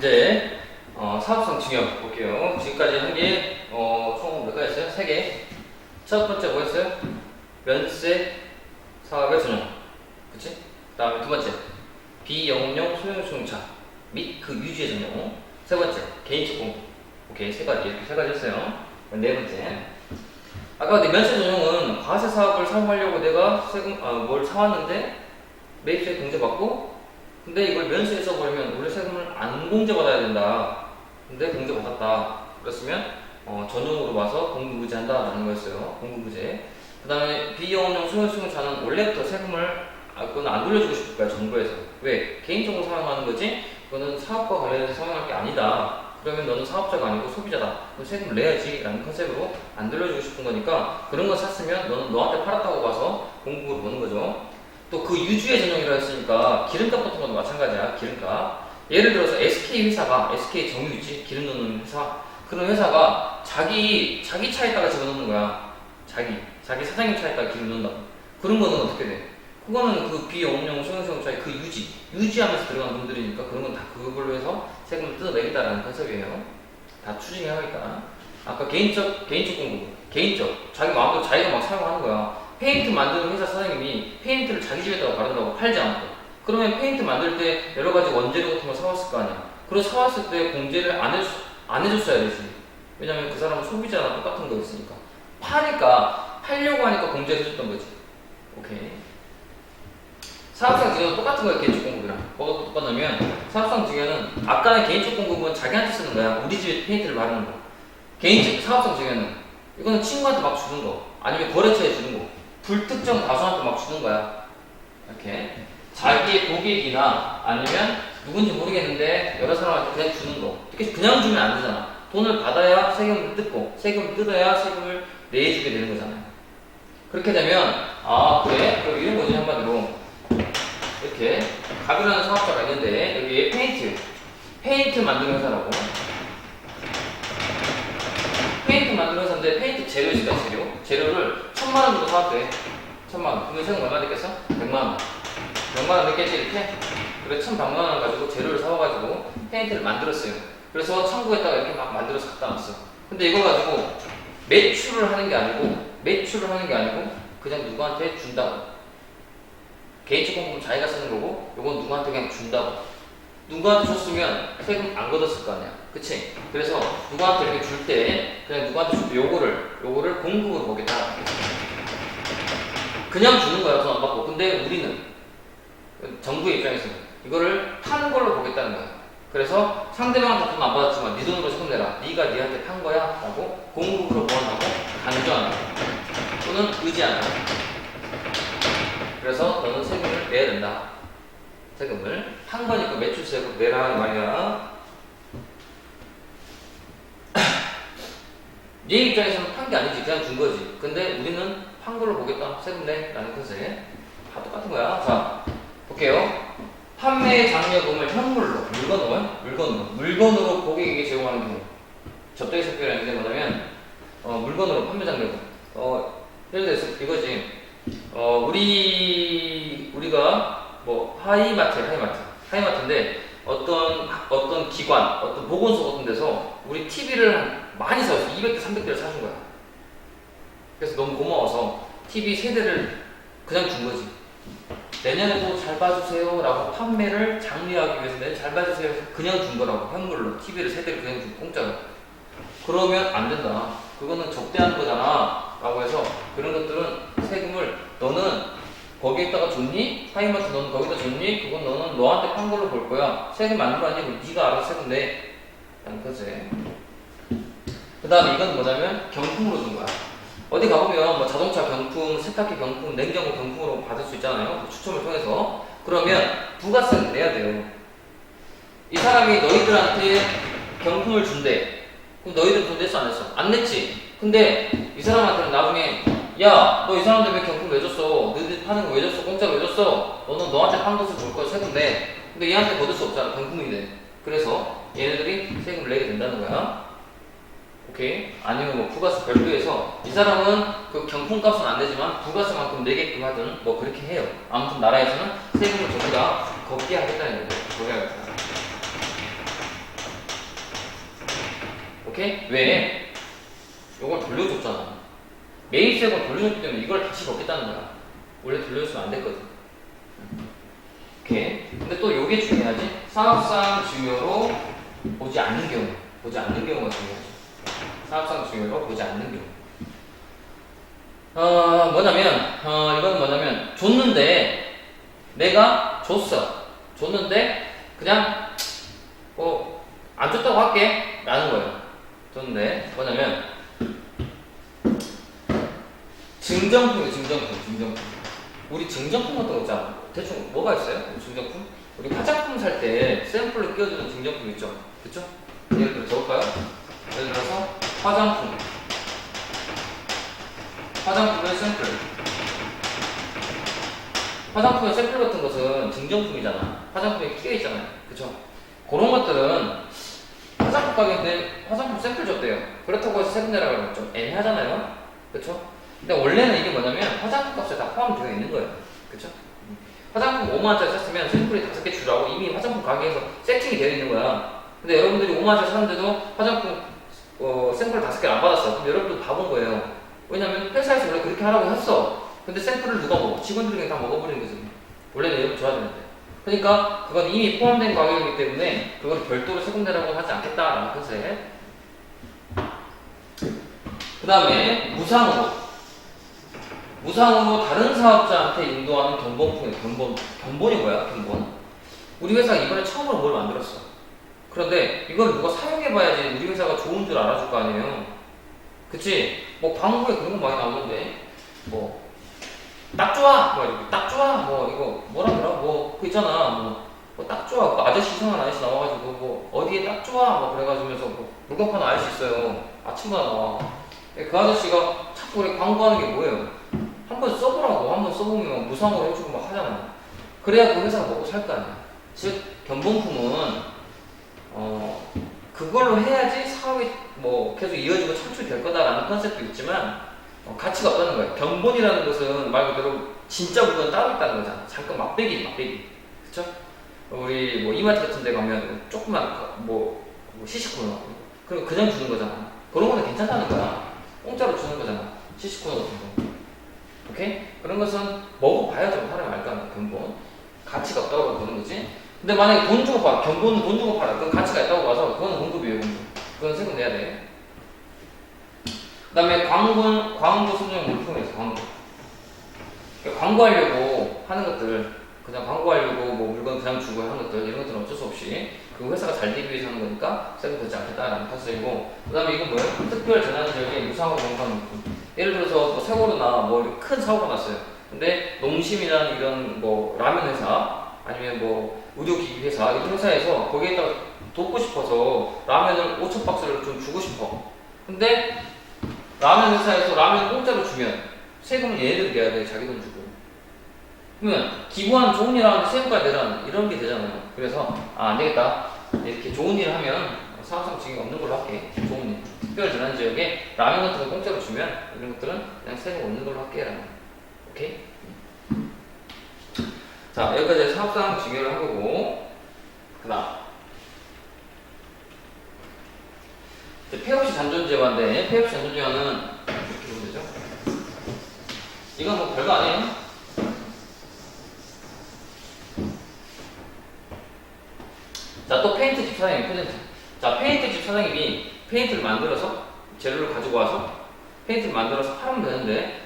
이제 사업성 증여 볼게요. 지금까지 한 게 총 몇 가지였어요? 3개. 첫 번째 뭐였어요? 면세 사업의 전용. 그치? 그 다음에 두 번째 비영업용 소형 승용차 및 그 유지의 전용. 세 번째 개인적 공부. 오케이, 세 가지. 이렇게 세 가지였어요. 네 번째, 아까 내 면세 전용은 과세 사업을 사용하려고 내가 세금 뭘 사왔는데 매입세 공제받고, 근데 이걸 면세에 써버리면 원래 세금을 안 공제받아야 된다. 근데 공제받았다. 그랬으면 전용으로 와서 공급부제한다라는 거였어요. 공급부제. 그 다음에 비영업용 소형승용차는 원래부터 세금을 그건 안 돌려주고 싶을 거야, 정부에서. 왜? 개인적으로 사용하는 거지? 그거는 사업과 관련해서 사용할 게 아니다. 그러면 너는 사업자가 아니고 소비자다. 너 세금을 내야지 라는 컨셉으로 안 돌려주고 싶은 거니까 그런 거 샀으면 너는 너한테 팔았다고 봐서 공급으로 보는 거죠. 또 그 유주의 전용이라고 했으니까 기름값 같은 것도 마찬가지야. 기름값. 예를 들어서 SK 회사가, SK 정유지 기름 넣는 회사, 그런 회사가 자기 차에다가 집어넣는 거야. 자기 사장님 차에다가 기름 넣는다. 그런 거는 어떻게 돼? 그거는 그 비영업용 소형승용차의 그 유지하면서 들어간 분들이니까 그런 건 다 그걸로 해서 세금을 뜯어내겠다라는 컨셉이에요. 다 추징하니까. 아까 개인적 공급, 자기 마음대로 자기가 막 사용하는 거야. 페인트 만드는 회사 사장님이 페인트를 자기 집에다가 바른다고 팔지 않고, 그러면 페인트 만들 때 여러 가지 원재료 같은 거 사왔을 거 아니야. 그리고 사왔을 때 공제를 안 해줬어야 되지. 왜냐면 그 사람은 소비자랑 똑같은 거였으니까. 팔려고 하니까 공제를 해줬던 거지. 오케이. 사업성 증여도 똑같은 거예요. 개인적 공급이랑 뭐가 똑같냐면, 사업성 증여는 아까는 개인적 공급은 자기한테 쓰는 거야. 우리 집에 페인트를 바르는 거. 사업성 증여는 이거는 친구한테 막 주는 거, 아니면 거래처에 주는 거, 불특정 다수한테 막 주는 거야. 이렇게 자기의 고객이나 아니면 누군지 모르겠는데 여러 사람한테 그냥 주는 거. 이렇게 그냥 주면 안 되잖아. 돈을 받아야 세금을 뜯고, 세금을 뜯어야 세금을 내주게 되는 거잖아요. 그렇게 되면 그래? 그럼 이런 거지. 한마디로 이렇게 가비라는 사업자가 있는데 여기에 페인트 만드는 회사라고. 페인트 만드는 회사인데 페인트 재료 있을까? 재료를 1000만원 주고 사왔대. 1000만원. 그러면 세금 얼마 냈겠어? 100만원. 100만원 냈겠지 이렇게? 그래 1100만원 가지고 재료를 사와가지고 페인트를 만들었어요. 그래서 창고에다가 이렇게 막 만들어서 갖다 놨어. 근데 이거 가지고 매출을 하는 게 아니고 그냥 누구한테 준다고. 개인적 공급은 자기가 쓰는 거고, 요건 누구한테 그냥 준다고. 누구한테 줬으면 세금 안 걷었을 거 아니야. 그치? 그래서 누구한테 이렇게 줄 때, 그냥 누구한테 줄 때 요거를 공급으로 보겠다. 그냥 주는 거야, 돈 안 받고. 근데 우리는, 정부의 입장에서는 이거를 파는 걸로 보겠다는 거야. 그래서 상대방한테 돈 안 받았지만 네 돈으로 세금 내라. 네가 네한테 판 거야. 라고 공급으로 보완하고 강조하는 거야. 또는 의지하는 거야. 그래서 너는 세금을 내야 된다. 세금을 판 거니까 매출세금 내라 말이야. 네 입장에서는 판 게 아니지, 그냥 준 거지. 근데 우리는 판 걸로 보겠다. 세금 내 라는 컨셉. 다 똑같은 거야. 자, 볼게요. 판매 장려금을 현물로, 물건으로 고객에게 제공하는 경우. 접대기서 표현하는 게 뭐냐면 물건으로 판매 장려금. 예를 들어서 이거지. 우리가 뭐 하이마트인데 어떤 기관, 어떤 보건소 같은 데서 우리 TV를 많이 사왔어. 200대, 300대를 사준 거야. 그래서 너무 고마워서 TV 세대를 그냥 준 거지. 내년에도 잘 봐주세요 라고 판매를 장려하기 위해서 내년 잘 봐주세요 해서 그냥 준 거라고. 현물로 TV를 세대를 그냥 준 공짜로. 그러면 안 된다. 그거는 접대하는 거잖아 라고 해서, 그런 것들은 세금을 너는 거기에다가 줬니? 하이마트 너는 거기다 줬니? 그건 너는 너한테 판 걸로 볼 거야. 세금 안 들어왔니? 네가 알아서 세금 내 라는 거지. 그 다음에 이건 뭐냐면 경품으로 준 거야. 어디 가보면 뭐 자동차 경품, 세탁기 경품, 냉장고 경품으로 받을 수 있잖아요. 추첨을 통해서. 그러면 부가세를 내야 돼요. 이 사람이 너희들한테 경품을 준대. 그럼 너희들 돈 냈어 안 냈어? 안 냈지. 근데 이 사람한테는 나중에 야, 너 이 사람들 왜 경품 왜 줬어? 너희들 파는 거 왜 줬어? 공짜로 왜 줬어? 너는 너한테 판 것을 줄 거야. 세금 내. 근데 얘한테 거둘 수 없잖아. 경품인데. 그래서 얘네들이 세금을 내게 된다는 거야. 오케이? 아니면 뭐 부가세 별도해서 이 사람은 그 경품값은 안 내지만 부가세만큼 내게끔 하든 뭐 그렇게 해요. 아무튼 나라에서는 세금을 전부 다 걷게 하겠다는 거죠. 걷게 하겠다. 오케이? 왜? 이걸 돌려줬잖아. 매입세액을 돌려줬기 때문에 이걸 다시 받겠다는 거야. 원래 돌려줬으면 안 됐거든. 오케이. 근데 또 요게 중요하지? 사업상 증여로 보지 않는 경우. 보지 않는 경우가 중요하지. 사업상 증여로 보지 않는 경우. 이건 뭐냐면, 줬는데, 내가 줬어. 줬는데, 그냥, 안 줬다고 할게. 라는 거예요. 줬는데, 뭐냐면, 증정품. 우리 증정품 같은 거 있잖아. 대충 뭐가 있어요? 증정품? 우리 화장품 살 때 샘플로 끼워주는 증정품 있죠? 그쵸? 예를 들어 적을까요? 예를 들어서 화장품의 샘플. 화장품의 샘플 같은 것은 증정품이잖아. 화장품에 끼어있잖아요. 그쵸? 그런 것들은 화장품 가게인데 화장품 샘플 줬대요. 그렇다고 해서 세금 내라고 하면 좀 애매하잖아요. 그쵸? 근데 원래는 이게 뭐냐면 화장품 값에 다 포함되어 있는 거예요. 그쵸? 화장품 5만원짜리 샀으면 샘플이 5개 주라고 이미 화장품 가게에서 세팅이 되어 있는 거야. 근데 여러분들이 5만원짜리 샀는데도 화장품 샘플 5개를 안 받았어. 그럼 여러분들 바본 거예요. 왜냐면 회사에서 원래 그렇게 하라고 했어. 근데 샘플을 누가 먹어? 직원들이 그냥 다 먹어버리는 거지. 원래는 여러분 줘야 되는데. 그러니까 그건 이미 포함된 가격이기 때문에 그걸 별도로 세금 내라고 하지 않겠다라는 컨셉. 그 다음에 무상으로 다른 사업자한테 인도하는 견본이에요. 견본이 뭐야? 견본. 우리 회사가 이번에 처음으로 뭘 만들었어. 그런데 이걸 누가 사용해봐야지 우리 회사가 좋은 줄 알아줄 거 아니에요. 그치? 뭐 광고에 그런 거 많이 나오는데 딱 좋아! 이렇게 딱 좋아! 이거 뭐라더라? 그 있잖아. 딱 좋아. 그 아저씨 이상한 아저씨 나와가지고 어디에 딱 좋아? 그래가지고면서 물건 파는 아저씨 있어요. 아침마다 나와. 그 아저씨가 자꾸 우리 광고하는 게 뭐예요? 한번 써보라고. 한번 써보면 무상으로 해주고 막 하잖아. 그래야 그 회사가 먹고 살 거 아니야. 즉 견본품은 그걸로 해야지 사업이 계속 이어지고 창출될 거다라는 컨셉도 있지만 가치가 없다는 거예요. 견본이라는 것은 말 그대로 진짜 물건 따로 있다는 거잖아. 잠깐 맛배기. 그쵸? 우리 이마트 같은 데 가면 조그만 시식코너 그럼 그냥 주는 거잖아. 그런 거는 괜찮다는 거야. 공짜로 주는 거잖아. 시식코너 같은 거. 오케이? 그런 것은 먹어봐야 좀 사람이 알 거 아니야. 견본. 가치가 없다고 보는 거지. 근데 만약에 돈 주고 팔아. 견본은 돈 주고 팔아. 그건 가치가 있다고 봐서 그거는 공급이에요. 공급. 그건 세금 내야 돼. 그 다음에 광고 선정 물품에서 광고. 광고하려고 하는 것들, 그냥 광고하려고 물건 그냥 주고 하는 것들, 이런 것들은 어쩔 수 없이 그 회사가 잘 되기 위해서 하는 거니까 세금 되지 않겠다라는 컨셉이고, 그 다음에 이건 뭐예요? 특별 재난 지역에 무상으로 공급하는 물품. 예를 들어서 세월호나 큰 사고가 났어요. 근데 농심이나 이런 라면 회사, 아니면 의료기기 회사, 이런 회사에서 거기에다가 돕고 싶어서 라면을 5,000박스를 좀 주고 싶어. 근데 라면 회사에서 라면 공짜로 주면 세금을 얘네들 내야 돼. 자기 돈 주고. 그러면 기부한 좋은 일 하는데 세금까지 내라는 이런 게 되잖아요. 그래서 안 되겠다. 이렇게 좋은 일을 하면 사업상 증이 없는 걸로 할게. 좋은 일. 특별 재난 지역에 라면 같은 거 공짜로 주면 이런 것들은 그냥 세금 없는 걸로 할게. 라는. 오케이? 자, 여기까지 사업상 증여를 한 거고, 그 다음. 폐업시 잔존재화인데, 폐업시 잔존재화는 이렇게 보면 되죠? 이건 별거 아니에요. 자, 또 페인트집 사장님, 프레젠트. 자, 페인트집 사장님이 페인트를 만들어서, 재료를 가지고 와서, 페인트를 만들어서 팔으면 되는데,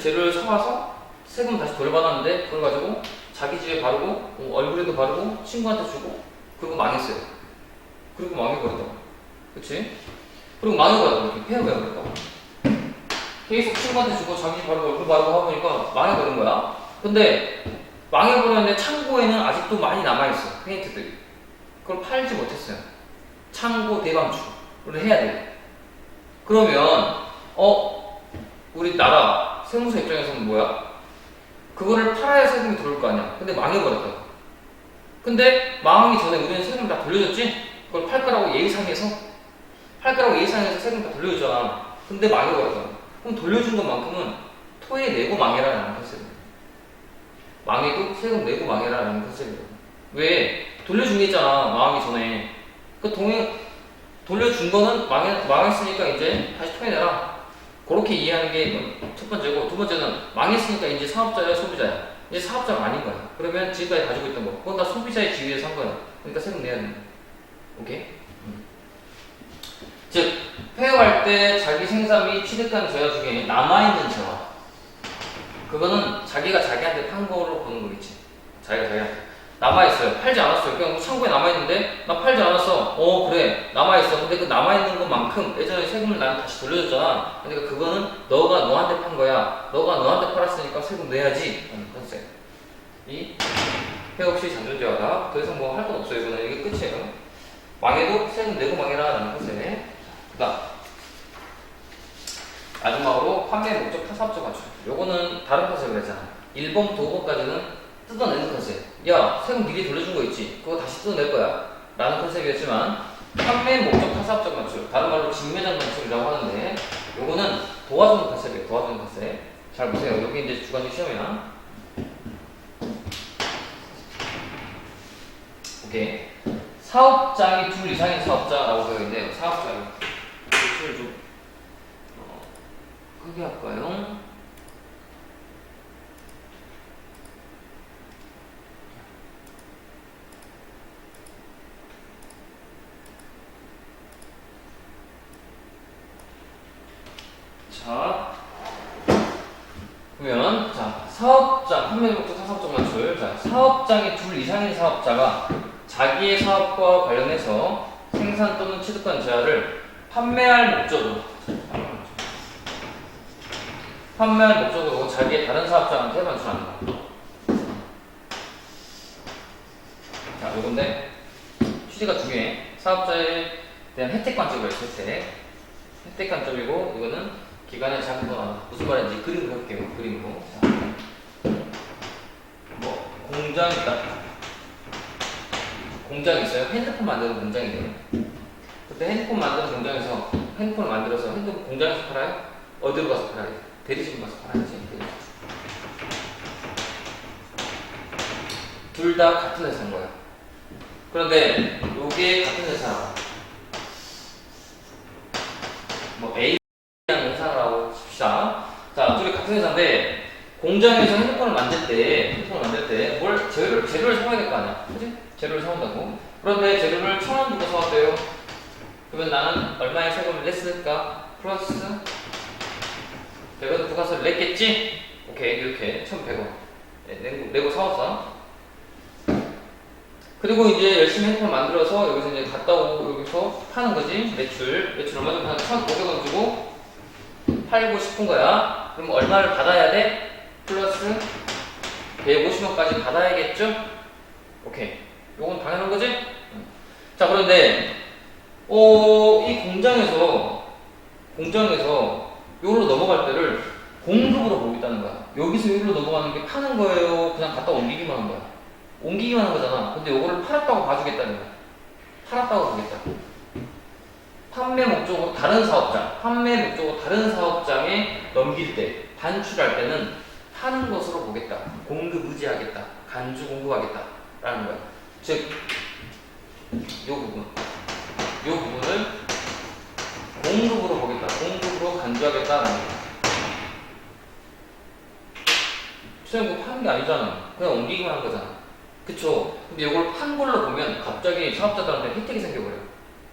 재료를 사와서 세금 다시 돌려받았는데, 그걸 가지고 자기 집에 바르고, 얼굴에도 바르고, 친구한테 주고, 그리고 망했어요. 그리고 망해버렸다. 그치? 그리고 망해버렸다. 이렇게 폐업해버렸다. 계속 친구한테 주고 자기 집 바르고 얼굴 바르고 하보니까 망해버린 거야. 근데 망해버렸는데 창고에는 아직도 많이 남아있어. 페인트들이. 그걸 팔지 못했어요. 창고 대방출을 해야 돼. 그러면 우리나라 세무서 입장에서는 뭐야? 그거를 팔아야 세금이 들어올 거 아니야. 근데 망해버렸다. 근데 망하기 전에 우리는 세금을 다 돌려줬지? 그걸 팔 거라고 예상해서 세금 다 돌려줬잖아. 근데 망해버렸다. 그럼 돌려준 것만큼은 토해내고 망해라라는 컨셉이에요. 망해도 세금 내고 망해라라는 컨셉이에요. 왜? 돌려준 게 있잖아. 망하기 전에. 돌려준 거는 망했으니까 이제 다시 토해내라. 그렇게 이해하는 게 첫 번째고, 두 번째는 망했으니까 이제 사업자야, 소비자야. 이제 사업자가 아닌 거야. 그러면 지금까지 가지고 있던 거, 그건 다 소비자의 지위에서 한 거야. 그러니까 세금 내야 된다. 오케이? 즉, 폐업할 때 자기 생산 및 취득한 재화 중에 남아있는 재화. 그거는 자기가 자기한테 판 거로 보는 거겠지. 자기가 자기한테. 남아있어요. 팔지 않았어요. 그냥 창고에 남아있는데, 나 팔지 않았어. 그래. 남아있어. 근데 그 남아있는 것만큼 예전에 세금을 나한테 다시 돌려줬잖아. 그러니까 그거는 너가 너한테 판 거야. 너가 너한테 팔았으니까 세금 내야지. 하는 컨셉. 이 폐업 시 잔존재화다. 더 이상 뭐 할 건 없어요. 이거는 이게 끝이에요. 망해도 세금 내고 망해라. 라는 컨셉. 그 다음. 마지막으로 판매 목적 타사업적 관점. 요거는 다른 컨셉을 했잖아. 1번부터 5번까지는 뜯어내는 컨셉. 야, 세금 미리 돌려준 거 있지? 그거 다시 뜯어낼 거야. 라는 컨셉이었지만, 판매 목적 타사업적 관점. 다른 말로 직매장 관점이라고 하는데, 요거는 도와주는 컨셉이에요. 도와주는 컨셉. 잘 보세요. 여기 이제 주관식 시험이야. 오케이. 사업장이 둘 이상인 사업자라고 되어 있는데요. 사업장이. 글씨를 좀 크게 할까요? 자, 그러면 사업장, 판매 목적 타사업적 맞출. 사업장이 둘 이상인 사업자가 자기의 사업과 관련해서 생산 또는 취득한 재화를 판매할 목적으로 자기의 다른 사업자한테 반출한다. 자, 요건데 취지가 중요해. 사업자에 대한 혜택 관점을 했을 때 혜택 관점이고, 이거는 기간의 작은 거 무슨 말인지 그림으로 해볼게요. 그림으로. 자, 뭐 공장 있다. 공장이 있어요. 핸드폰 만드는 공장이에요. 그때 핸드폰 만드는 공장에서 핸드폰을 만들어서 핸드폰 공장에서 팔아요? 어디로 가서 팔아요? 대리점 가서 팔아야지. 둘 다 같은 회사인 거야. 그런데 요게 같은 회사라고. 뭐 A라는 회사라고 칩시다. 자, 둘이 같은 회사인데 공장에서 핸드폰을 만들 때 뭘 재료를 사와야 될 거 아니야. 그지? 재료를 사온다고. 그런데 재료를 1,000원 주고 사왔대요. 그러면 나는 얼마의 세금을 냈을까? 플러스 100원 부가세를 냈겠지? 오케이, 이렇게 1,100원 내고 사왔어. 그리고 이제 열심히 핸드폰 만들어서 여기서 이제 갔다 오고 여기서 파는 거지. 매출 얼마 정도 한 1,500원 주고 팔고 싶은 거야. 그럼 얼마를 받아야 돼? 플러스 150원까지 받아야겠죠? 오케이. 요건 당연한 거지? 자, 그런데 이 공장에서 요로 넘어갈 때를 공급으로 보겠다는 거야. 여기서 요로 넘어가는 게 파는 거예요? 그냥 갖다 옮기기만 한 거야? 옮기기만 한 거잖아. 근데 요거를 팔았다고 봐주겠다는 거야. 팔았다고 보겠다. 판매 목적으로 다른 사업장에 넘길 때, 반출할 때는 파는 것으로 보겠다. 공급 의지하겠다. 간주 공급하겠다. 라는 거야. 즉, 요 부분을 공급으로 보겠다. 공급으로 간주하겠다라는 거야. 수영구 파는 게 아니잖아. 그냥 옮기기만 한 거잖아. 그쵸? 근데 이걸 판 걸로 보면 갑자기 사업자들한테 혜택이 생겨버려.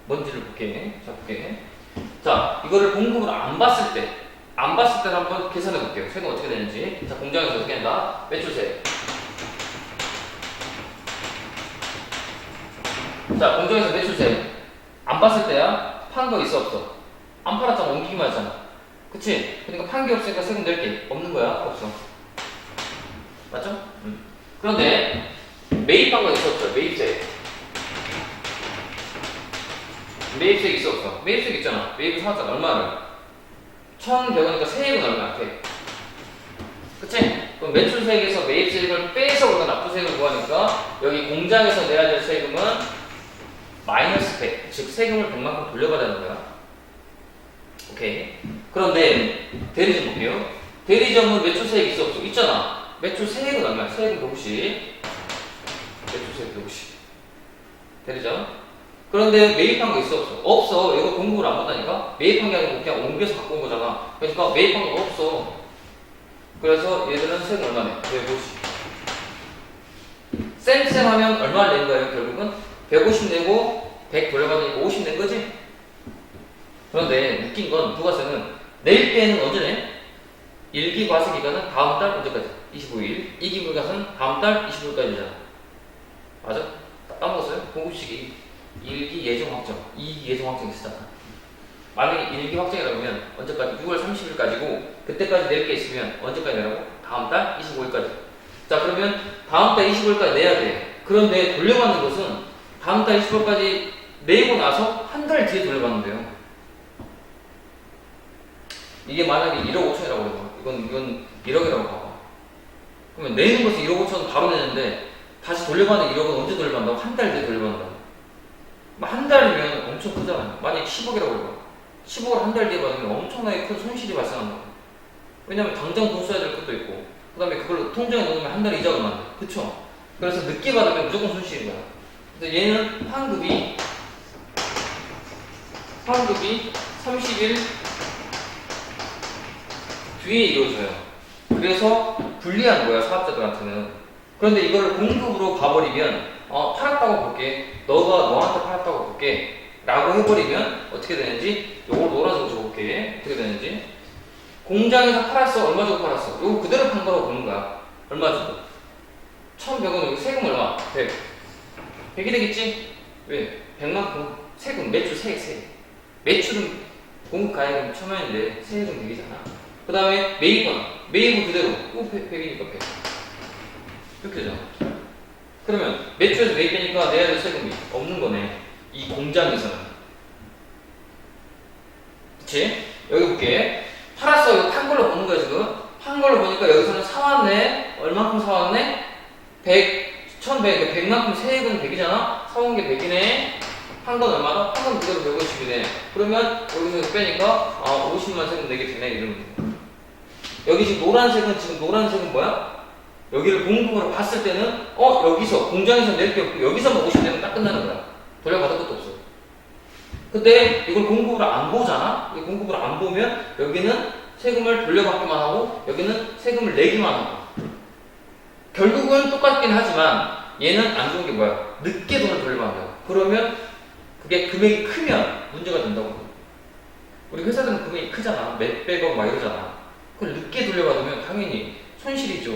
뭔지를 볼게. 자, 이거를 공급을 안 봤을 때를 한번 계산해 볼게요. 세금 어떻게 되는지. 자, 공장에서 어떻게 한다? 매출세. 자, 공장에서 매출세. 안 봤을 때야? 판 거 있어, 없어? 안 팔았잖아. 옮기기만 했잖아. 그치? 그러니까 판 게 없으니까 세금 낼 게 없는 거야? 없어. 맞죠? 그런데 매입한 거 있어, 없어? 매입세 있어, 없어? 매입세 있잖아. 매입을 사왔잖아. 얼마를? 1,100원이니까 세액은 얼마야? 그치? 그럼 매출세액에서 매입세액을 빼서 우리가 납부세액을 구하니까 여기 공장에서 내야 될 세금은 마이너스 100. 즉 세금을 100만큼 돌려받아야 하는 거야. 오케이. 그런데 대리점 볼게요. 대리점은 매출세액 있어, 없어? 있잖아. 매출세액은 얼마야? 세액은 150. 매출세액 150. 대리점. 그런데 매입한 거 있어 없어? 없어. 이거 공급을 안 받다니까? 매입한 게 아니고 그냥 옮겨서 갖고 온 거잖아. 그러니까 매입한 거 없어. 그래서 얘들은 세금 얼마 내? 150. 쌤 하면 얼마를 낸 거예요 결국은? 150 내고 100 돌려받으니까 50 낸 거지? 그런데 웃긴 건 부가세는 낼 때는 언제 내? 1기 과세 기간은 다음 달 언제까지? 25일. 2기 부가세는 다음 달 25일까지잖아. 맞아? 까먹었어요? 공급식이 1기 예정 확정, 2기 예정 확정 있었잖아. 만약에 1기 확정이라고 하면 언제까지? 6월 30일까지고 그때까지 낼 게 있으면 언제까지 내라고? 다음 달 25일까지. 자 그러면 다음 달 25일까지 내야 돼. 그런데 돌려받는 것은 다음 달 25일까지 내고 나서 한 달 뒤에 돌려받는데요. 이게 만약에 1억 5천이라고 그래봐. 이건 1억이라고 봐봐. 그러면 내는 것은 1억 5천 바로 내는데 다시 돌려받는 1억은 언제 돌려받는다고? 한 달 뒤에 돌려받는다고. 한 달이면 엄청 크잖아요. 만약에 10억이라고 해봐. 10억을 한 달 뒤에 받으면 엄청나게 큰 손실이 발생한다고. 왜냐면 당장 돈 써야 될 것도 있고 그 다음에 그걸 통장에 넣으면 한 달에 이자가 얼마인데. 그쵸? 그래서 늦게 받으면 무조건 손실인 거야. 그래서 얘는 환급이 30일 뒤에 이루어져요. 그래서 불리한 거야 사업자들한테는. 그런데 이걸 공급으로 가버리면 팔았다고 볼게. 너가 너한테 팔았다고 볼게. 라고 해버리면 어떻게 되는지 요걸 노란색으로 적어볼게. 어떻게 되는지 공장에서 팔았어. 얼마 주고 팔았어? 요거 그대로 판 거라고 보는 거야. 얼마 주고? 1,100원. 여기 세금 얼마? 100. 100이 되겠지? 왜? 100만큼 세금 매출 세액. 매출은 공급 가액은 1,000원인데 세액은 100이잖아. 그 다음에 매입은 그대로. 이거 100이니까 100. 이렇게 되잖아. 그러면 매출에서 매입되니까 내야 될 세금이 없는 거네. 이 공장에서는. 그치? 여기 볼게. 팔았어. 이거 판 걸로 보는 거야 지금. 판 걸로 보니까 여기서는 사왔네. 얼만큼 사왔네? 100, 1100. 100만큼 세액은 100이잖아? 사온 게 100이네. 한 건 얼마나? 한 건 그대로 150이네. 그러면 여기서 빼니까 50만 세금 내게 되네. 이러면 돼. 여기 지금 노란색은 뭐야? 여기를 공급으로 봤을 때는 여기서 공장에서 낼 게 없고 여기서만 50 내면 딱 끝나는 거야. 돌려받을 것도 없어. 근데 이걸 공급으로 안 보잖아? 이걸 공급으로 안 보면 여기는 세금을 돌려받기만 하고 여기는 세금을 내기만 하고 결국은 똑같긴 하지만 얘는 안 좋은 게 뭐야? 늦게 돈을 돌려받는다고. 그러면 그게 금액이 크면 문제가 된다고. 우리 회사들은 금액이 크잖아. 몇백억 막 이러잖아. 그걸 늦게 돌려받으면 당연히 손실이죠.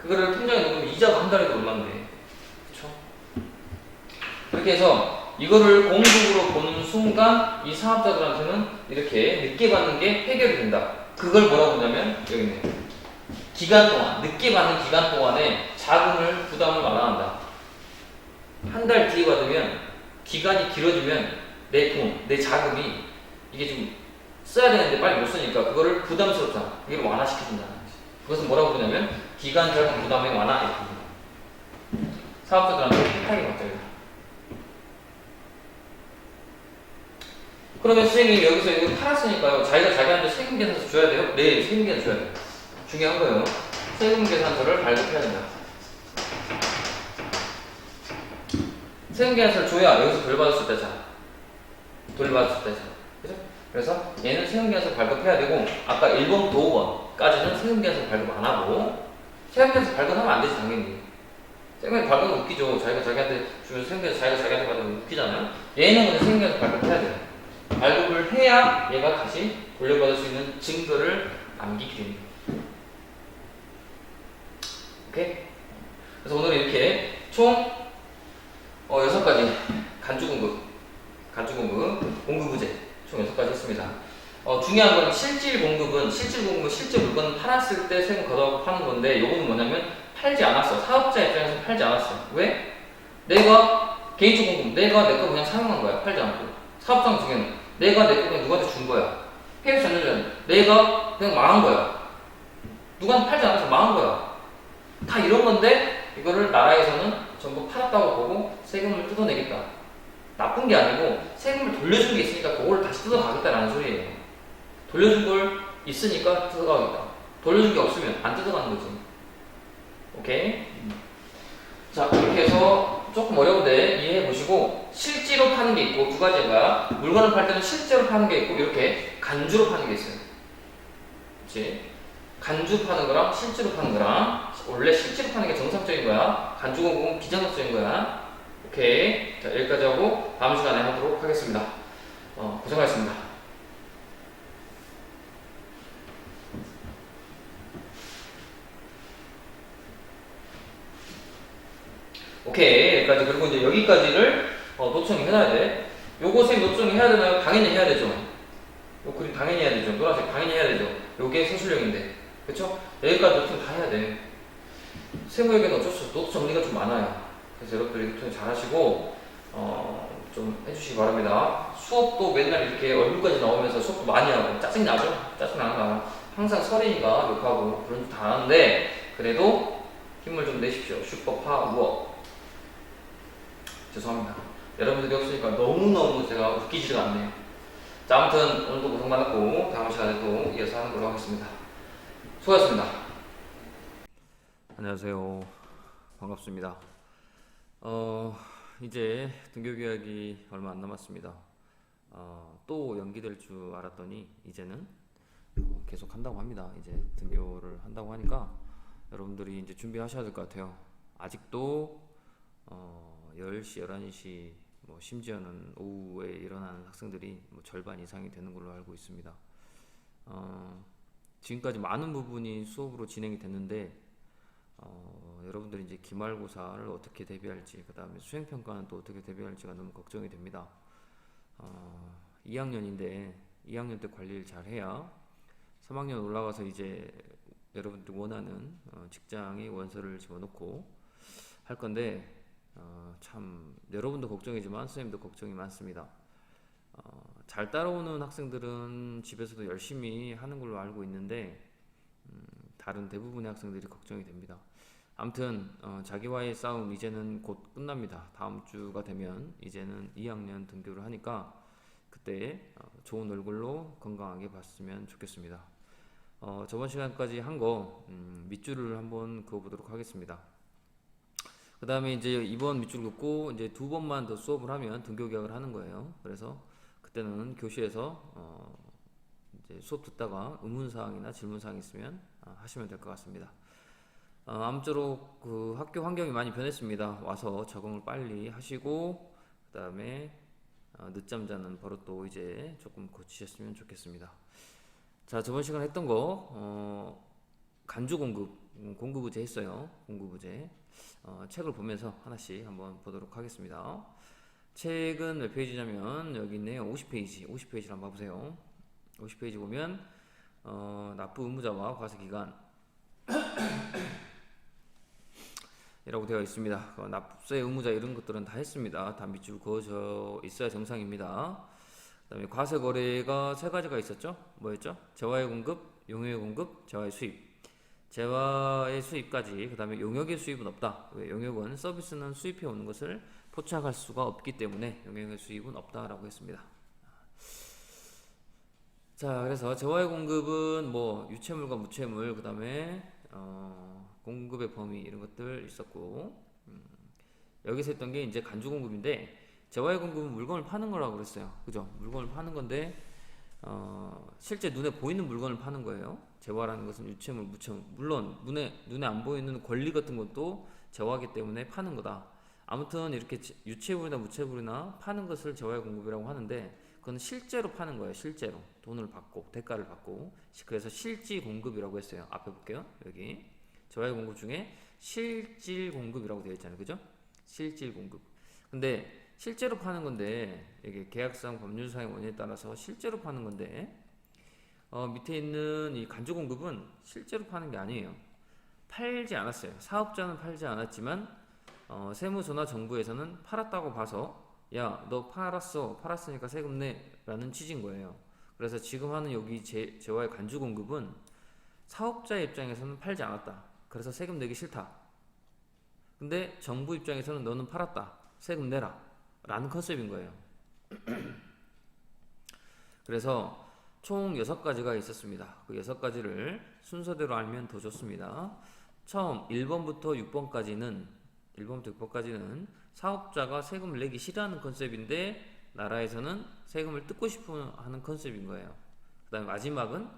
그거를 통장에 넣으면 이자가 한 달에도 얼마인데. 그쵸? 그렇게 해서 이거를 공급으로 보는 순간 이 사업자들한테는 이렇게 늦게 받는 게 해결이 된다. 그걸 뭐라고 하냐면 여기 있네. 기간 동안, 늦게 받는 기간 동안에 자금을 부담을 완화한다. 한 달 뒤에 받으면 기간이 길어지면 내 돈, 내 자금이 이게 좀 써야 되는데 빨리 못 쓰니까 그거를 부담스럽잖아. 이걸 완화시켜준다는 거지. 그것은 뭐라고 부르냐면 기간 절감 부담의 완화 이렇게 부릅니다. 사업자들한테 혜택이 맞죠. 그러면 선생님이 여기서 이거 팔았으니까요. 자기가 자기한테 세금 계산서 줘야 돼요? 네, 세금 계산서 줘야 돼요. 중요한 거예요. 세금 계산서를 발급해야 된다. 세금 계산서를 줘야 여기서 돌려받을 수 있다잖아. 돌려받을 수 있다잖아. 그죠? 그래서 얘는 세금 계산서 발급해야 되고 아까 1번 도어까지는 세금 계산서 발급 안 하고 세금 계산서 발급하면 안 되지 당연히. 세금 계산서 발급은 웃기죠. 자기가 자기한테 주면서 세금 계산서 자기가 자기한테 받으면 웃기잖아요. 얘는 근데 세금 계산서 발급해야 돼요. 발급을 해야 얘가 다시 돌려받을 수 있는 증거를 남기게 됩니다. 오케이? 그래서 오늘 이렇게 총 6가지 간주공급, 공급부재 총 6가지 했습니다. 중요한 건 실질 공급은 실제 물건 팔았을 때 세금 걷어가고 파는 건데 요거는 뭐냐면 팔지 않았어. 사업자 입장에서 팔지 않았어. 왜? 내가 개인적 공급, 내가 내 거 그냥 사용한 거야. 팔지 않고. 사업장 중에는 내가 내 거 그냥 누구한테 준 거야. 폐업시 전자는 내가 그냥 망한 거야. 누구한테 팔지 않아서 망한 거야. 다 이런 건데 이거를 나라에서는 전부 팔았다고 보고 세금을 뜯어내겠다. 나쁜 게 아니고 세금을 돌려준 게 있으니까 그걸 다시 뜯어가겠다라는 소리예요. 돌려준 걸 있으니까 뜯어가겠다. 돌려준 게 없으면 안 뜯어가는 거지. 오케이? 자, 이렇게 해서 조금 어려운데 이해해 보시고, 실제로 파는 게 있고, 두 가지인 거야. 물건을 팔 때는 실제로 파는 게 있고, 이렇게 간주로 파는 게 있어요. 그치? 간주 파는 거랑 실제로 파는 거랑, 원래 실제로 파는 게 정상적인 거야. 간주 공급은 비정상적인 거야. 오케이. 자, 여기까지 하고 다음 시간에 하도록 하겠습니다. 고생하셨습니다. 오케이. 여기까지. 그리고 이제 여기까지를 노청이 해놔야 돼. 요거 쌤 노청이 해야 되나요? 당연히 해야 되죠. 요 그림 당연히 해야 되죠. 노란색 당연히 해야 되죠. 요게 서술형인데. 그쵸? 여기까지 노청 다 해야 돼. 세무에게는 어쩔 수 없어. 노트 정리가 좀 많아요. 그래서 여러분들이 노트 잘 하시고, 좀 해주시기 바랍니다. 수업도 맨날 이렇게 얼굴까지 나오면서 수업도 많이 하고, 짜증이 나죠? 짜증 나는 거야. 항상 설이니까 욕하고, 그런 줄 다 아는데, 그래도 힘을 좀 내십시오. 슈퍼파 우어. 죄송합니다. 여러분들이 없으니까 너무너무 제가 웃기지가 않네요. 자, 아무튼 오늘도 고생 많았고, 다음 시간에 또 이어서 하는 걸로 하겠습니다. 수고하셨습니다. 안녕하세요. 반갑습니다. 이제 등교개학이 얼마 안 남았습니다. 또 연기될 줄 알았더니 이제는 계속 한다고 합니다. 이제 등교를 한다고 하니까 여러분들이 이제 준비하셔야 될 것 같아요. 아직도 10시, 11시, 뭐 심지어는 오후에 일어나는 학생들이 뭐 절반 이상이 되는 걸로 알고 있습니다. 지금까지 많은 부분이 수업으로 진행이 됐는데 여러분들이 이제 기말고사를 어떻게 대비할지, 그 다음에 수행평가는 또 어떻게 대비할지가 너무 걱정이 됩니다. 2학년인데 2학년 때 관리를 잘 해야 3학년 올라가서 이제 여러분들 원하는 직장에 원서를 집어넣고 할 건데, 참 여러분도 걱정이지만 선생님도 걱정이 많습니다. 잘 따라오는 학생들은 집에서도 열심히 하는 걸로 알고 있는데, 다른 대부분의 학생들이 걱정이 됩니다. 아무튼 자기와의 싸움 이제는 곧 끝납니다. 다음 주가 되면 이제는 2학년 등교를 하니까 그때 좋은 얼굴로 건강하게 봤으면 좋겠습니다. 저번 시간까지 한 거 밑줄을 한번 그어보도록 하겠습니다. 그 다음에 이제 이번 밑줄 긋고 이제 2번만 더 수업을 하면 등교 개학을 하는 거예요. 그래서 그때는 교실에서 이제 수업 듣다가 의문사항이나 질문사항 있으면 하시면 될 것 같습니다. 아무쪼록 그 학교 환경이 많이 변했습니다. 와서 적응을 빨리 하시고, 그 다음에 늦잠 자는 버릇도 이제 조금 고치셨으면 좋겠습니다. 자, 저번 시간에 했던 거 간주 공급부제 했어요. 공급부제 책을 보면서 하나씩 한번 보도록 하겠습니다. 책은 몇 페이지냐면 여기 있네요. 50페이지를 한번 봐보세요. 50페이지 보면 납부 의무자와 과세기간 이라고 되어 있습니다. 납세 의무자 이런 것들은 다 했습니다. 다 밑줄 그어져 있어야 정상입니다. 그 다음에 과세 거래가 세 가지가 있었죠. 뭐였죠? 재화의 공급, 용역의 공급, 재화의 수입. 재화의 수입까지, 그 다음에 용역의 수입은 없다. 왜? 용역은 서비스는 수입해 오는 것을 포착할 수가 없기 때문에 용역의 수입은 없다라고 했습니다. 자, 그래서 재화의 공급은 뭐 유체물과 무체물, 그 다음에 공급의 범위 이런 것들 있었고, 여기서 했던 게 이제 간주 공급인데, 재화의 공급은 물건을 파는 거라고 그랬어요. 그죠? 물건을 파는 건데 실제 눈에 보이는 물건을 파는 거예요. 재화라는 것은 유체물, 무체물, 물론 눈에 안 보이는 권리 같은 것도 재화이기 때문에 파는 거다. 아무튼 이렇게 유체물이나 무체물이나 파는 것을 재화의 공급이라고 하는데, 그건 실제로 파는 거예요. 실제로 돈을 받고 대가를 받고. 그래서 실지 공급이라고 했어요. 앞에 볼게요. 여기 재화의 공급 중에 실질 공급이라고 되어 있잖아요. 그죠? 실질 공급. 근데 실제로 파는 건데, 이게 계약상 법률상의 원리에 따라서 실제로 파는 건데, 밑에 있는 이 간주 공급은 실제로 파는 게 아니에요. 팔지 않았어요. 사업자는 팔지 않았지만 세무서나 정부에서는 팔았다고 봐서, 야, 너 팔았으니까 세금 내 라는 취지인 거예요. 그래서 지금 하는 여기 재화의 간주 공급은 사업자의 입장에서는 팔지 않았다. 그래서 세금 내기 싫다. 근데 정부 입장에서는 너는 팔았다. 세금 내라. 라는 컨셉인 거예요. 그래서 총 6가지가 있었습니다. 그 6가지를 순서대로 알면 더 좋습니다. 처음 1번부터 6번까지는 1번부터 6번까지는 사업자가 세금을 내기 싫어하는 컨셉인데 나라에서는 세금을 뜯고 싶어 하는 컨셉인 거예요. 그 다음에 마지막은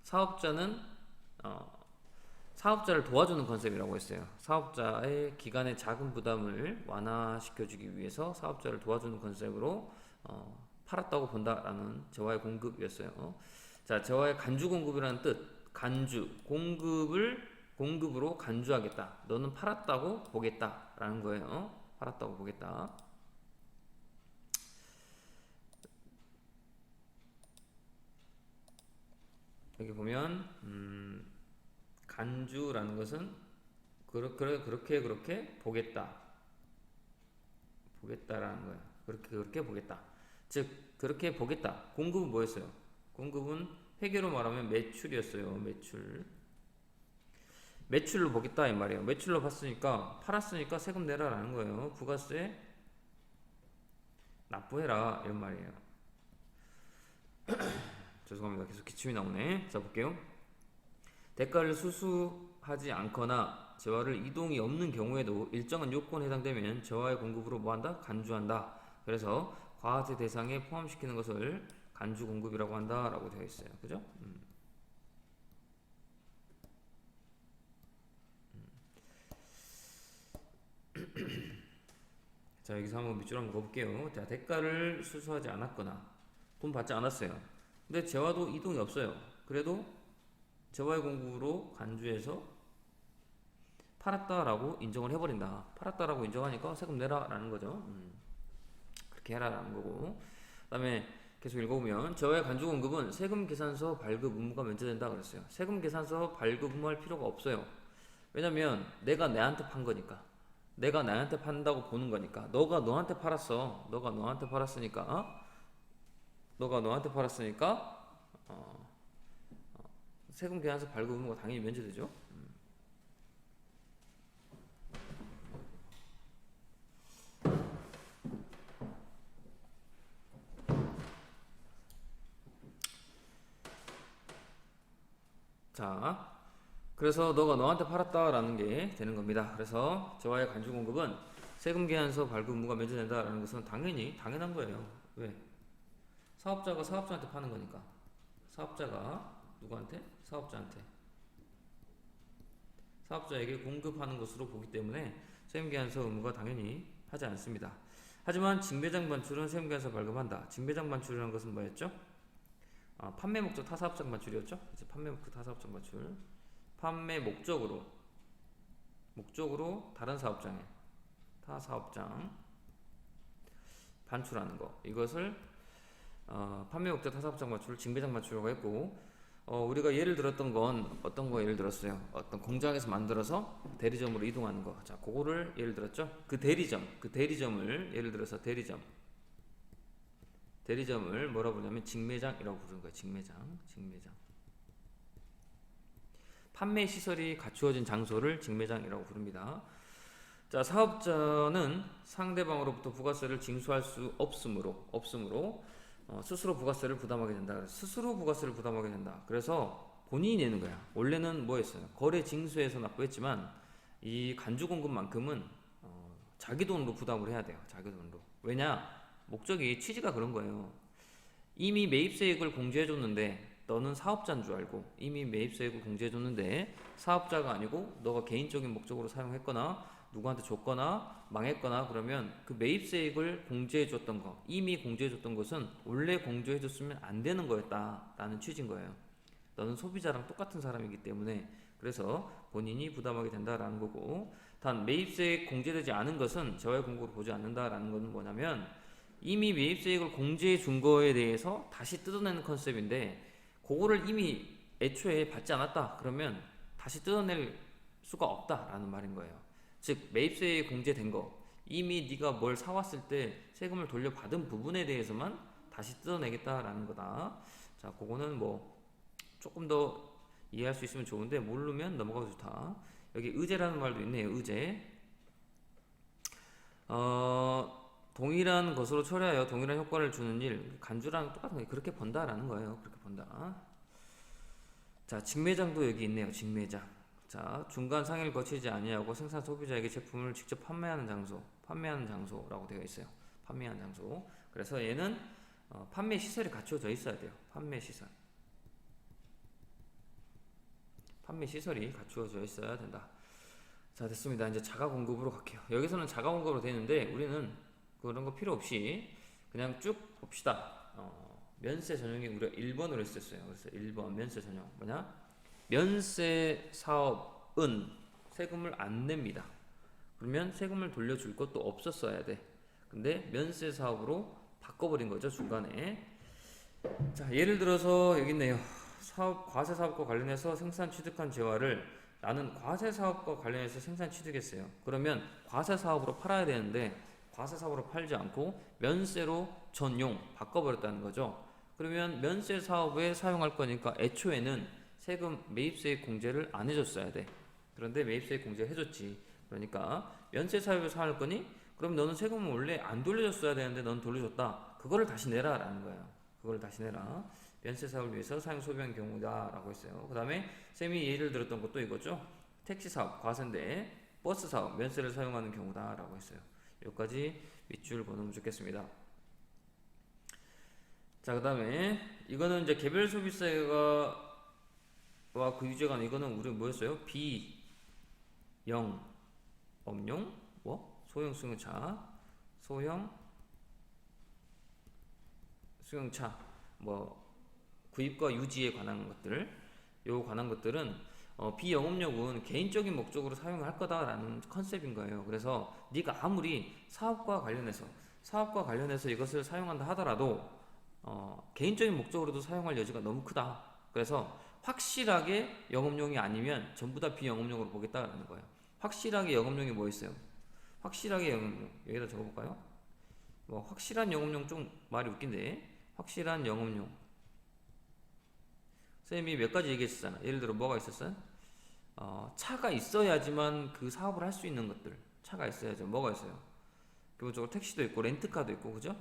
사업자는 사업자를 도와주는 컨셉이라고 했어요. 사업자의 기간의 자금 부담을 완화시켜주기 위해서 사업자를 도와주는 컨셉으로 팔았다고 본다라는 재화의 공급이었어요. 자, 재화의 간주 공급이라는 뜻. 간주, 공급으로 간주하겠다. 너는 팔았다고 보겠다라는 거예요. 팔았다고 보겠다. 여기 보면 간주라는 것은 그렇게 보겠다라는 거예요. 그렇게 보겠다. 즉 그렇게 보겠다. 공급은 뭐였어요? 공급은 회계로 말하면 매출이었어요. 매출로 보겠다 이 말이에요. 매출로 봤으니까 팔았으니까 세금 내라라는 거예요. 부가세 납부해라 이런 말이에요. 죄송합니다. 계속 기침이 나오네. 자 볼게요. 대가를 수수하지 않거나 재화를 이동이 없는 경우에도 일정한 요건에 해당되면 재화의 공급으로 뭐한다? 간주한다. 그래서 과세 대상에 포함시키는 것을 간주 공급이라고 한다라고 되어 있어요. 그죠? 자 여기서 한번 밑줄 한번 그어볼게요. 자 대가를 수수하지 않았거나 돈 받지 않았어요. 근데 재화도 이동이 없어요. 그래도 재화의 공급으로 간주해서 팔았다라고 인정을 해버린다. 팔았다라고 인정하니까 세금 내라 라는 거죠. 그렇게 해라 라는 거고. 그 다음에 계속 읽어보면 재화의 간주 공급은 세금 계산서 발급 의무가 면제된다 그랬어요. 세금 계산서 발급 의무할 필요가 없어요. 왜냐면 내가 내한테 판 거니까. 내가 나한테 판다고 보는 거니까. 너가 너한테 팔았어. 너가 너한테 팔았으니까 세금 계산서 발급 의무가 당연히 면제되죠. 자, 그래서 너가 너한테 팔았다라는 게 되는 겁니다. 그래서 재화의 간주 공급은 세금 계산서 발급 의무가 면제된다라는 것은 당연한 거예요. 왜? 사업자가 사업자한테 파는 거니까. 사업자가 누구한테? 사업자에게 공급하는 것으로 보기 때문에 세금계산서 의무가 당연히 하지 않습니다. 하지만 징배장 반출은 세금계산서 발급한다. 징배장 반출이라는 것은 뭐였죠? 판매 목적 타사업장 반출이었죠? 이제 판매 목적 타사업장 반출. 판매 목적으로 다른 사업장에 타사업장 반출하는 거. 이것을 판매 목적 타사업장 반출을 징배장 반출이라고 했고, 우리가 예를 들었던 건 어떤 거 예를 들었어요? 어떤 공장에서 만들어서 대리점으로 이동하는 거. 자, 그거를 예를 들었죠? 그 대리점을 예를 들어서 대리점을 뭐라 부르냐면 직매장이라고 부르는 거예요. 직매장. 판매 시설이 갖추어진 장소를 직매장이라고 부릅니다. 자, 사업자는 상대방으로부터 부가세를 징수할 수 없으므로 스스로 부가세를 부담하게 된다. 스스로 부가세를 부담하게 된다. 그래서 본인이 내는 거야. 원래는 뭐였어요? 거래 징수에서 납부했지만 이 간주 공급만큼은 자기 돈으로 부담을 해야 돼요. 자기 돈으로. 왜냐? 목적이 취지가 그런 거예요. 이미 매입세액을 공제해줬는데 너는 사업자인 줄 알고 이미 매입세액을 공제해줬는데 사업자가 아니고 너가 개인적인 목적으로 사용했거나 누구한테 줬거나 망했거나 그러면 그 매입세액을 공제해줬던 거, 이미 공제해줬던 것은 원래 공제해줬으면 안 되는 거였다 라는 취지인 거예요. 너는 소비자랑 똑같은 사람이기 때문에 그래서 본인이 부담하게 된다라는 거고, 단 매입세액 공제되지 않은 것은 재화의 공급으로 보지 않는다라는 것은 뭐냐면 이미 매입세액을 공제해 준 거에 대해서 다시 뜯어내는 컨셉인데 그거를 이미 애초에 받지 않았다 그러면 다시 뜯어낼 수가 없다라는 말인 거예요. 즉 매입세액 공제된 거 이미 네가 뭘 사왔을 때 세금을 돌려받은 부분에 대해서만 다시 뜯어내겠다라는 거다. 자, 그거는 뭐 조금 더 이해할 수 있으면 좋은데 모르면 넘어가도 좋다. 여기 의제라는 말도 있네요. 의제. 동일한 것으로 처리하여 동일한 효과를 주는 일, 간주랑 똑같은 거 그렇게 번다라는 거예요. 그렇게 번다. 자, 직매장도 여기 있네요. 직매장. 자, 중간 상해를 거치지 아니하고 생산 소비자에게 제품을 직접 판매하는 장소라고 되어 있어요. 판매하는 장소. 그래서 얘는 판매 시설이 갖춰져 있어야 돼요. 판매 시설이 갖추어져 있어야 된다. 자, 됐습니다. 이제 자가 공급으로 갈게요. 여기서는 자가 공급으로 되는데 우리는 그런 거 필요 없이 그냥 쭉 봅시다. 면세 전형이 우리가 1번으로 했었어요. 그래서 1번 면세 전형 뭐냐? 면세 사업은 세금을 안 냅니다. 그러면 세금을 돌려줄 것도 없었어야 돼. 근데 면세 사업으로 바꿔버린 거죠, 중간에. 자, 예를 들어서 여기 있네요. 과세 사업과 관련해서 생산 취득한 재화를 나는 과세 사업과 관련해서 생산 취득했어요. 그러면 과세 사업으로 팔아야 되는데 과세 사업으로 팔지 않고 면세로 전용 바꿔버렸다는 거죠. 그러면 면세 사업에 사용할 거니까 애초에는 세금 매입세액 공제를 안 해줬어야 돼. 그런데 매입세액 공제를 해줬지. 그러니까 면세 사업에 사용할 거니? 그럼 너는 세금을 원래 안 돌려줬어야 되는데 넌 돌려줬다. 그거를 다시 내라 라는 거야. 그걸 다시 내라. 면세 사업을 위해서 사용 소비한 경우다 라고 했어요. 그 다음에 쌤이 예를 들었던 것도 이거죠. 택시 사업 과세인데 버스 사업 면세를 사용하는 경우다 라고 했어요. 여기까지 밑줄 그어놓으면 좋겠습니다. 자, 그 다음에 이거는 이제 개별 소비세가 와 그 유제관 이거는 우리 뭐였어요? 비영 업용 뭐 소형 수용차 뭐 구입과 유지에 관한 것들 요 관한 것들은 비영업용은 개인적인 목적으로 사용할 거다라는 컨셉인 거예요. 그래서 네가 아무리 사업과 관련해서 이것을 사용한다 하더라도 개인적인 목적으로도 사용할 여지가 너무 크다. 그래서 확실하게 영업용이 아니면 전부 다 비영업용으로 보겠다라는 거예요. 확실하게 영업용이 뭐 있어요? 확실하게 영업용 여기다 적어볼까요? 뭐 확실한 영업용 좀 말이 웃긴데 확실한 영업용 쌤이 몇 가지 얘기했었잖아. 예를 들어 뭐가 있었어요? 차가 있어야지만 그 사업을 할 수 있는 것들 차가 있어야죠. 뭐가 있어요? 기본적으로 택시도 있고 렌트카도 있고 그죠?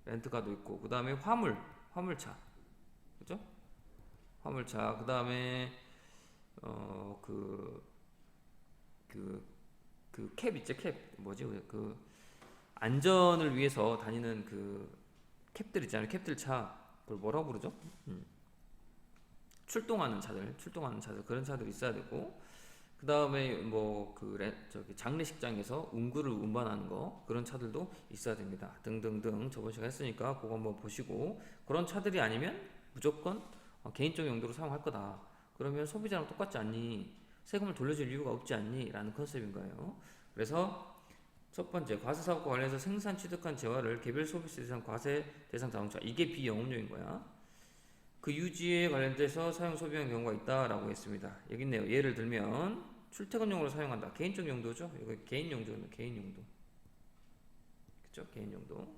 렌트카도 있고 그 다음에 화물차 그죠? 화물차 그 다음에 캡 있죠. 캡 뭐지? 그 안전을 위해서 다니는 그 캡들 있잖아요. 캡들 차 그걸 뭐라고 부르죠? 출동하는 차들 그런 차들이 있어야 되고 그 다음에 장례식장에서 운구를 운반하는 거 그런 차들도 있어야 됩니다. 등등등 저번 시간에 했으니까 그거 한번 보시고 그런 차들이 아니면 무조건 개인적 용도로 사용할 거다. 그러면 소비자랑 똑같지 않니? 세금을 돌려줄 이유가 없지 않니? 라는 컨셉인 거예요. 그래서 첫 번째 과세 사업과 관련해서 생산 취득한 재화를 개별 소비세 대상 과세 대상 자동차 이게 비영업용인 거야. 그 유지에 관련돼서 사용 소비한 경우가 있다라고 했습니다. 여기 있네요. 예를 들면 출퇴근용으로 사용한다. 개인적 용도죠. 이거 개인 용도. 그쵸? 개인 용도.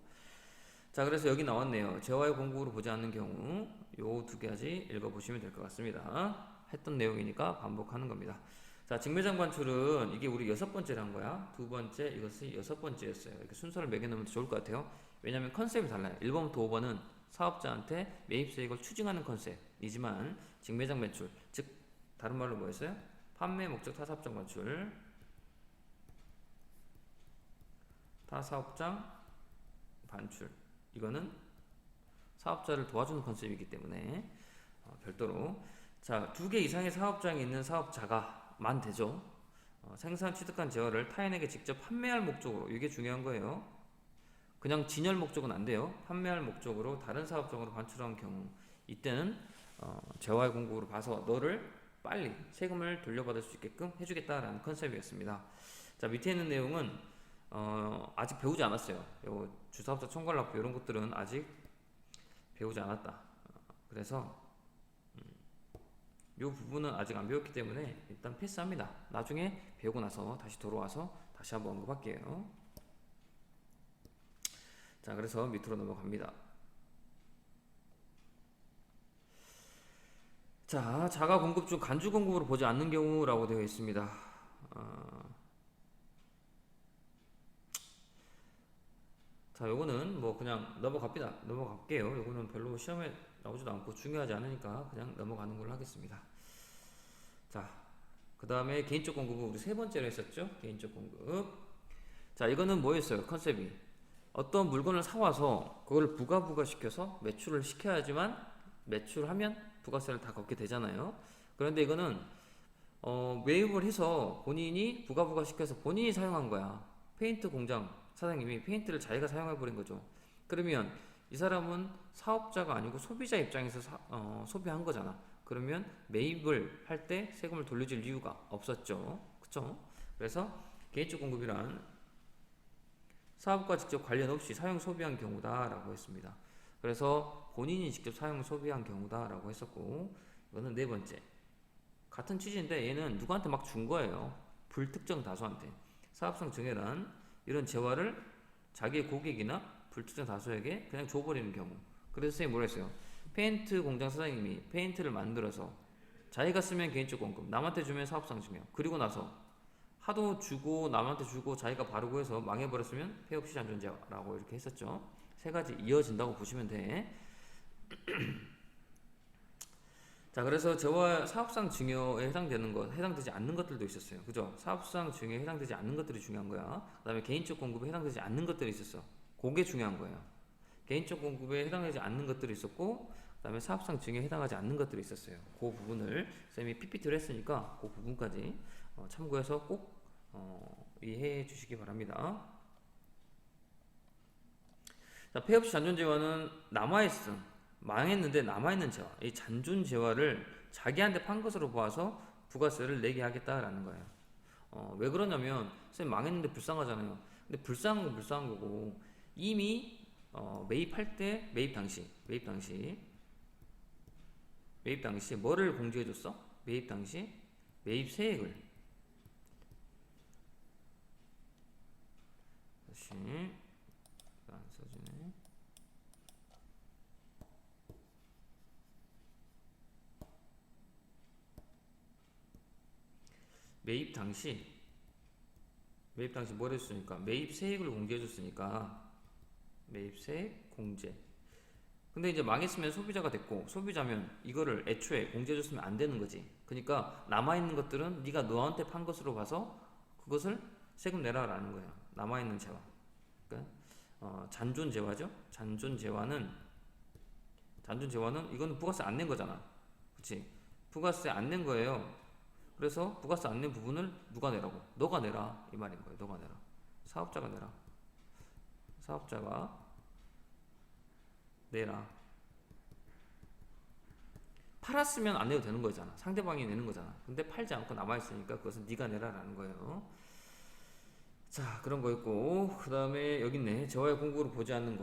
자, 그래서 여기 나왔네요. 재화의 공급으로 보지 않는 경우 요 두 가지 읽어보시면 될 것 같습니다. 했던 내용이니까 반복하는 겁니다. 자, 직매장 관출은 이게 우리 6번째를 한 거야. 두 번째, 이것이 6번째였어요. 이렇게 순서를 매겨놓으면 좋을 것 같아요. 왜냐면 컨셉이 달라요. 1번부터 5번은 사업자한테 매입세액을 추징하는 컨셉이지만 직매장 매출, 즉 다른 말로 뭐였어요? 판매 목적 타사업장 관출, 타사업장 반출. 이거는 사업자를 도와주는 컨셉이기 때문에 별도로 자, 2개 이상의 사업장이 있는 사업자가만 되죠. 생산 취득한 재화를 타인에게 직접 판매할 목적으로 이게 중요한 거예요. 그냥 진열 목적은 안 돼요. 판매할 목적으로 다른 사업장으로 반출한 경우 이때는 재화의 공급으로 봐서 너를 빨리 세금을 돌려받을 수 있게끔 해주겠다라는 컨셉이었습니다. 자, 밑에 있는 내용은 아직 배우지 않았어요. 요 주사업자 총괄납부 이런 것들은 아직 배우지 않았다. 그래서 이 부분은 아직 안 배웠기 때문에 일단 패스합니다. 나중에 배우고 나서 다시 돌아와서 다시 한번 언급할게요. 자, 그래서 밑으로 넘어갑니다. 자, 자가 공급 중 간주 공급으로 보지 않는 경우라고 되어 있습니다. 자, 요거는 뭐 그냥 넘어갈게요. 요거는 별로 시험에 나오지도 않고 중요하지 않으니까 그냥 넘어가는 걸로 하겠습니다. 자, 그 다음에 개인적 공급은 우리 세 번째로 했었죠. 개인적 공급. 자, 이거는 뭐였어요? 컨셉이 어떤 물건을 사와서 그걸 부가 시켜서 매출을 시켜야지만 매출하면 부가세를 다 걷게 되잖아요. 그런데 이거는 매입을 해서 본인이 부가 시켜서 본인이 사용한 거야. 페인트 공장 사장님이 페인트를 자기가 사용해 버린 거죠. 그러면 이 사람은 사업자가 아니고 소비자 입장에서 소비한 거잖아. 그러면 매입을 할 때 세금을 돌려줄 이유가 없었죠. 그쵸? 그래서 개인적 공급이란 사업과 직접 관련 없이 사용 소비한 경우다 라고 했습니다. 그래서 본인이 직접 사용 소비한 경우다 라고 했었고, 이거는 네 번째. 같은 취지인데 얘는 누구한테 막 준 거예요. 불특정 다수한테. 사업성 증여란 이런 재화를 자기의 고객이나 불특정 다수에게 그냥 줘버리는 경우. 그래서 선생님이 뭐라 했어요? 페인트 공장 사장님이 페인트를 만들어서 자기가 쓰면 개인적 공급, 남한테 주면 사업성 증여. 그리고 나서 하도 주고 남한테 주고 자기가 바르고 해서 망해버렸으면 폐업 시장 존재라고 이렇게 했었죠. 세 가지 이어진다고 보시면 돼. 자, 그래서 저와 사업상 증여에 해당되는 것, 해당되지 않는 것들도 있었어요. 그죠? 사업상 증여에 해당되지 않는 것들이 중요한 거야. 그 다음에 개인적 공급에 해당되지 않는 것들이 있었어. 그게 중요한 거예요. 개인적 공급에 해당하지 않는 것들이 있었고, 그 다음에 사업상 증여에 해당하지 않는 것들이 있었어요. 그 부분을 쌤이 PPT를 했으니까 그 부분까지 참고해서 꼭 이해해 주시기 바랍니다. 자, 폐업 시 잔존재화는 남아있음, 망했는데 남아있는 재화, 이 잔존재화를 자기한테 판 것으로 보아서 부가세를 내게 하겠다라는 거예요. 왜 그러냐면 쌤 망했는데 불쌍하잖아요. 근데 불쌍한 건 불쌍한 거고 이미 매입할 때 매입 당시 뭐를 공제해줬어? 매입 당시 매입 세액을 다시 안 써지네. 매입 당시 뭘 해줬으니까 매입 세액을 공제해줬으니까 매입 세액 공제. 근데 이제 망했으면 소비자가 됐고 소비자면 이거를 애초에 공제해줬으면 안 되는 거지. 그러니까 남아있는 것들은 네가 너한테 판 것으로 봐서 그것을 세금 내라라는 거야. 남아있는 재화. 그러니까 잔존재화죠. 잔존재화는 이거는 부가세 안 낸 거잖아. 그치? 부가세 안 낸 거예요. 그래서 부가세 안 낸 부분을 누가 내라고? 너가 내라 이 말인 거예요. 너가 내라. 사업자가 내라. 사업자가 내라. 팔았으면 안 내도 되는 거잖아. 상대방이 내는 거잖아. 근데 팔지 않고 남아있으니까 그것은 네가 내라라는 거예요. 자, 그런 거 있고, 그 다음에 여기 있네. 재화의 공고를 보지 않는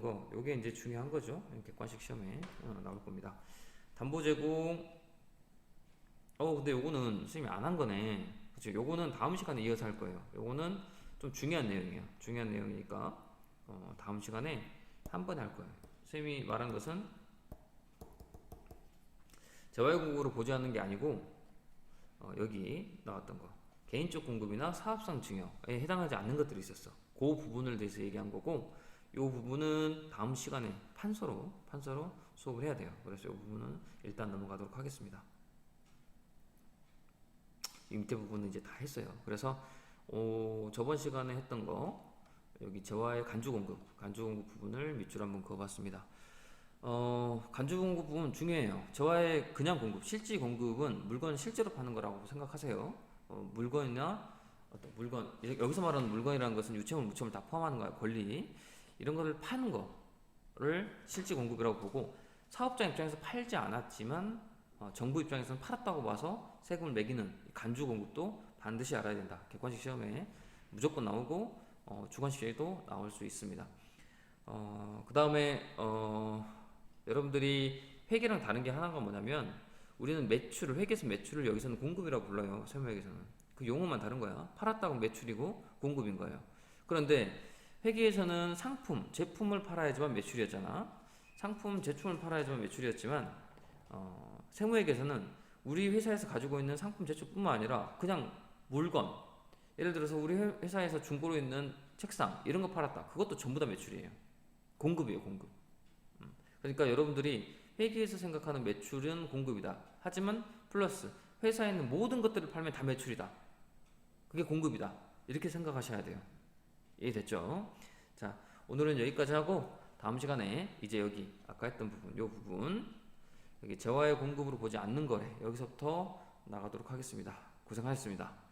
거. 요게 이제 중요한 거죠. 객관식 시험에 나올 겁니다. 담보 제공. 근데 요거는 선생님이 안 한 거네. 그쵸? 요거는 다음 시간에 이어서 할 거예요. 요거는 좀 중요한 내용이에요. 중요한 내용이니까, 다음 시간에 한 번에 할 거예요. 선생님이 말한 것은 재화의 공고를 보지 않는 게 아니고, 여기 나왔던 거. 개인적 공급이나 사업상 증여에 해당하지 않는 것들이 있었어. 그 부분을 대해서 얘기한 거고, 이 부분은 다음 시간에 판서로 수업을 해야 돼요. 그래서 이 부분은 일단 넘어가도록 하겠습니다. 이 밑에 부분은 이제 다 했어요. 그래서 저번 시간에 했던 거 여기 재화의 간주 공급 부분을 밑줄 한번 그어봤습니다. 간주 공급 부분 중요해요. 재화의 그냥 공급, 실지 공급은 물건을 실제로 파는 거라고 생각하세요. 물건이나 어떤 물건, 여기서 말하는 물건이라는 것은 유체물, 무체물 다 포함하는 거야. 권리 이런 거를 파는 거를 실지 공급이라고 보고, 사업자 입장에서 팔지 않았지만 정부 입장에서는 팔았다고 봐서 세금을 매기는 간주 공급도 반드시 알아야 된다. 객관식 시험에 무조건 나오고 주관식 시험에도 나올 수 있습니다. 그 다음에 여러분들이 회계랑 다른 게 하나가 뭐냐면, 우리는 매출을, 회계에서 매출을 여기서는 공급이라고 불러요. 세무회계에서는. 그 용어만 다른 거야. 팔았다고 매출이고 공급인 거예요. 그런데 회계에서는 상품, 제품을 팔아야지만 매출이었잖아. 상품, 제품을 팔아야지만 매출이었지만 세무회계에서는 우리 회사에서 가지고 있는 상품, 제품뿐만 아니라 그냥 물건, 예를 들어서 우리 회사에서 중고로 있는 책상 이런 거 팔았다. 그것도 전부 다 매출이에요. 공급이에요, 공급. 그러니까 여러분들이 회계에서 생각하는 매출은 공급이다. 하지만 플러스 회사에 있는 모든 것들을 팔면 다 매출이다. 그게 공급이다. 이렇게 생각하셔야 돼요. 이해됐죠? 자, 오늘은 여기까지 하고 다음 시간에 이제 여기 아까 했던 부분, 요 부분 여기 재화의 공급으로 보지 않는 거래 여기서부터 나가도록 하겠습니다. 고생하셨습니다.